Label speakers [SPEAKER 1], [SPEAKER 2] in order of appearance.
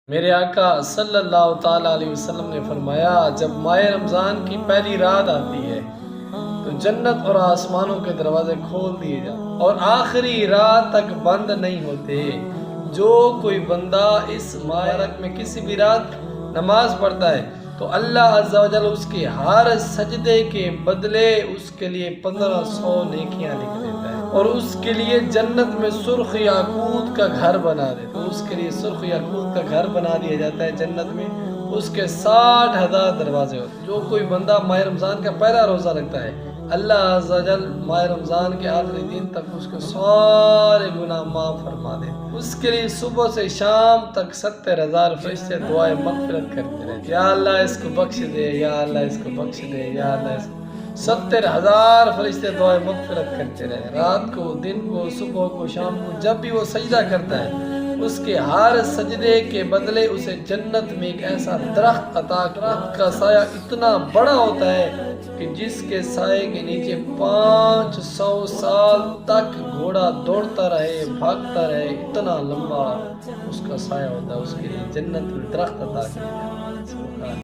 [SPEAKER 1] میرے آقا صلی اللہ تعالیٰ علیہ وسلم نے فرمایا، جب ماہ رمضان کی پہلی رات آتی ہے تو جنت اور آسمانوں کے دروازے کھول دیے جاتے اور آخری رات تک بند نہیں ہوتے۔ جو کوئی بندہ اس ماہ مبارک میں کسی بھی رات نماز پڑھتا ہے تو اللہ عز و جل اس کے ہر سجدے کے بدلے اس کے لیے 1500 نیکیاں لکھ دیتا ہے، اور اس کے لیے جنت میں سرخ یاقوت کا گھر بنا دیتا ہے۔ اس کے لیے سرخ یاقوت کا گھر بنا دیا جاتا ہے جنت میں، اس کے 60,000 دروازے ہوتے ہیں۔ جو کوئی بندہ ماہ رمضان کا پہلا روزہ رکھتا ہے، اللہ عز و جل ماہ رمضان کے آخری دن تک اس کے سارے گناہ معاف فرما دے۔ اس کے لیے صبح سے شام تک 70,000 فرشتے دعائیں مغفرت کرتے رہتے، یا اللہ اس کو بخش دے، یا اللہ اس کو بخش دے، یا اللہ اس کو 70,000 فرشتے دعائیں مغفرت کرتے رہے، رات کو، دن کو، صبح کو، شام کو۔ جب بھی وہ سجدہ کرتا ہے اس کے ہر سجدے کے بدلے اسے جنت میں ایک ایسا درخت عطا، درخت کا سایہ اتنا بڑا ہوتا ہے کہ جس کے سائے کے نیچے 500 سال تک گھوڑا دوڑتا رہے، بھاگتا رہے، اتنا لمبا اس کا سایہ ہوتا ہے۔ اس کے لیے جنت میں درخت عطا کیا جاتا ہے۔